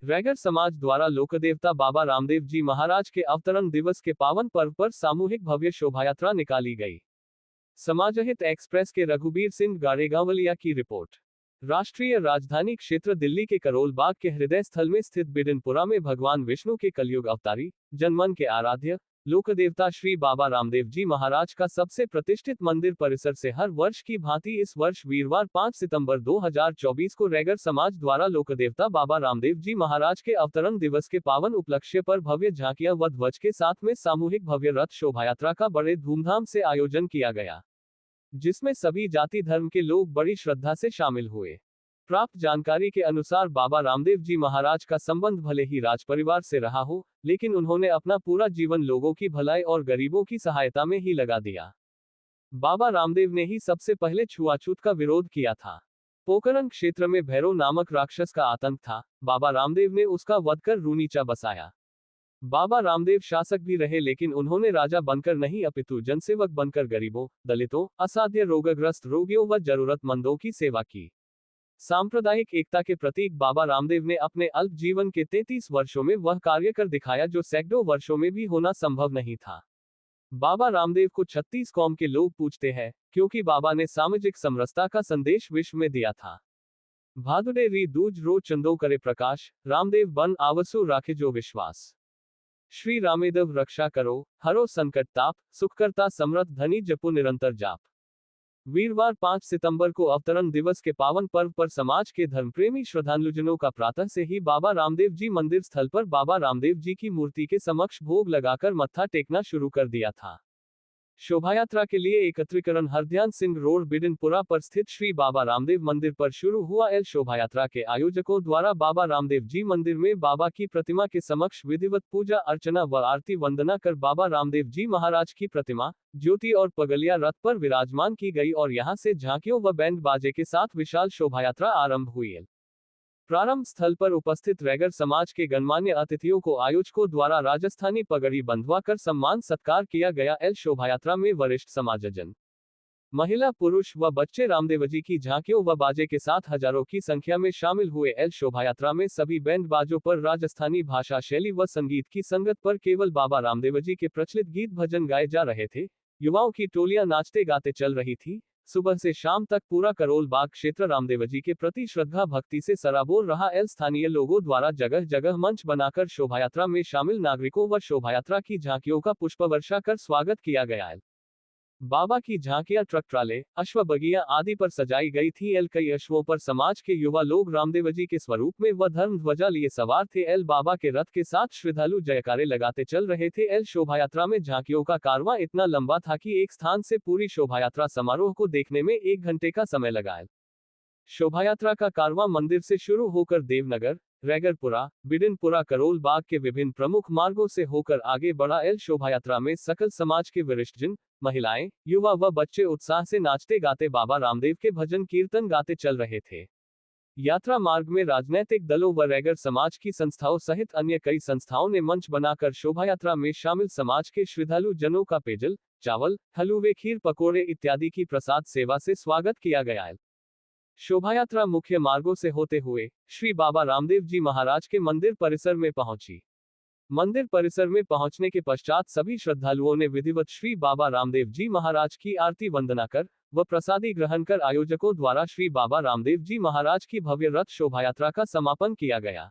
रैगर समाज द्वारा लोकदेवता बाबा रामदेव जी महाराज के अवतरण दिवस के पावन पर्व पर सामूहिक भव्य शोभायात्रा निकाली गई। समाजहित एक्सप्रेस के रघुबीर सिंह गारेगांवलिया की रिपोर्ट। राष्ट्रीय राजधानी क्षेत्र दिल्ली के करोल बाग के हृदय स्थल में स्थित बिडनपुरा में भगवान विष्णु के कलयुग अवतारी, जनमन के आराध्य लोकदेवता श्री बाबा रामदेव जी महाराज का सबसे प्रतिष्ठित मंदिर परिसर से हर वर्ष की भांति इस वर्ष वीरवार 5 सितंबर 2024 को रैगर समाज द्वारा लोकदेवता बाबा रामदेव जी महाराज के अवतरण दिवस के पावन उपलक्ष्य पर भव्य झांकियां व ध्वज के साथ में सामूहिक भव्य रथ शोभायात्रा का बड़े धूमधाम से आयोजन किया गया, जिसमें सभी जाति धर्म के लोग बड़ी श्रद्धा से शामिल हुए। प्राप्त जानकारी के अनुसार बाबा रामदेव जी महाराज का संबंध भले ही राजपरिवार से रहा हो, लेकिन उन्होंने अपना पूरा जीवन लोगों की भलाई और गरीबों की सहायता में ही लगा दिया। बाबा रामदेव ने ही सबसे पहले छुआछूत का विरोध किया था। पोखरण क्षेत्र में भैरव नामक राक्षस का आतंक था, बाबा रामदेव ने उसका वध कर रूनीचा बसाया। बाबा रामदेव शासक भी रहे, लेकिन उन्होंने राजा बनकर नहीं अपितु जनसेवक बनकर गरीबों, दलितों, असाध्य रोगग्रस्त रोगियों व जरूरतमंदों की सेवा की। सांप्रदायिक एकता के प्रतीक बाबा रामदेव ने अपने अल्प जीवन के 33 वर्षों में वह कार्य कर दिखाया जो सैकड़ों वर्षों में भी होना संभव नहीं था। बाबा रामदेव को 36 कौम के लोग पूजते हैं, क्योंकि बाबा ने सामाजिक समरसता का संदेश विश्व में दिया था। भादुडे री दूज रो चंदो करे प्रकाश, रामदेव बन आवसु राखे जो विश्वास। श्री रामेदेव रक्षा करो, हरो संकट ताप, सुखकर्ता समृद्ध धनी जपो निरंतर जाप। वीरवार 5 सितंबर को अवतरण दिवस के पावन पर्व पर समाज के धर्मप्रेमी श्रद्धालुजनों का प्रातः से ही बाबा रामदेव जी मंदिर स्थल पर बाबा रामदेव जी की मूर्ति के समक्ष भोग लगाकर मत्था टेकना शुरू कर दिया था। शोभायात्रा के लिए एकत्रीकरण हरध्यान सिंह रोड बिडनपुरा पर स्थित श्री बाबा रामदेव मंदिर पर शुरू हुआ। शोभायात्रा के आयोजकों द्वारा बाबा रामदेव जी मंदिर में बाबा की प्रतिमा के समक्ष विधिवत पूजा अर्चना व आरती वंदना कर बाबा रामदेव जी महाराज की प्रतिमा, ज्योति और पगलिया रथ पर विराजमान की गई और यहां से झांकियों व बैंड बाजे के साथ विशाल शोभायात्रा आरंभ हुई। प्रारंभ स्थल पर उपस्थित रैगर समाज के गणमान्य अतिथियों को आयोजकों द्वारा राजस्थानी पगड़ी बंधवा कर सम्मान सत्कार किया गया। शोभायात्रा में वरिष्ठ समाजजन, महिला, पुरुष व बच्चे रामदेवजी की झांकियों व बाजे के साथ हजारों की संख्या में शामिल हुए। शोभायात्रा में सभी बैंड बाजों पर राजस्थानी भाषा शैली व संगीत की संगत पर केवल बाबा रामदेवजी के प्रचलित गीत भजन गाए जा रहे थे। युवाओं की टोलियां नाचते गाते चल रही थी। सुबह से शाम तक पूरा करोल बाग क्षेत्र रामदेवजी के प्रति श्रद्धा भक्ति से सराबोर रहा। स्थानीय लोगों द्वारा जगह जगह मंच बनाकर शोभायात्रा में शामिल नागरिकों व शोभायात्रा की झांकियों का पुष्पवर्षा कर स्वागत किया गया। बाबा की झांकियां ट्रक ट्राले, अश्व बगिया आदि पर सजाई गई थी। कई अश्वों पर समाज के युवा लोग रामदेवजी के स्वरूप में व धर्म ध्वजा लिए सवार थे। बाबा के रथ के साथ श्रद्धालु जयकारे लगाते चल रहे थे। शोभायात्रा में झांकियों का कारवां इतना लंबा था कि एक स्थान से पूरी शोभायात्रा समारोह को देखने में 1 घंटे का समय लगा। शोभायात्रा का कारवां मंदिर से शुरू होकर देवनगर, रैगरपुरा, बिडनपुरा, करोल बाग के विभिन्न प्रमुख मार्गों से होकर आगे बढ़ा। शोभायात्रा में सकल समाज के वरिष्ठजन, महिलाएं, युवा व बच्चे उत्साह से नाचते गाते बाबा रामदेव के भजन कीर्तन गाते चल रहे थे। यात्रा मार्ग में राजनैतिक दलों व रैगर समाज की संस्थाओं सहित अन्य कई संस्थाओं ने मंच बनाकर शोभायात्रा में शामिल समाज के श्रद्धालु जनों का पेयजल, चावल, हलवे, खीर, पकोड़े इत्यादि की प्रसाद सेवा से स्वागत किया गया। शोभायात्रा मुख्य मार्गों से होते हुए श्री बाबा रामदेव जी महाराज के मंदिर परिसर में पहुंची। मंदिर परिसर में पहुंचने के पश्चात सभी श्रद्धालुओं ने विधिवत श्री बाबा रामदेव जी महाराज की आरती वंदना कर व प्रसादी ग्रहण कर आयोजकों द्वारा श्री बाबा रामदेव जी महाराज की भव्य रथ शोभायात्रा का समापन किया गया।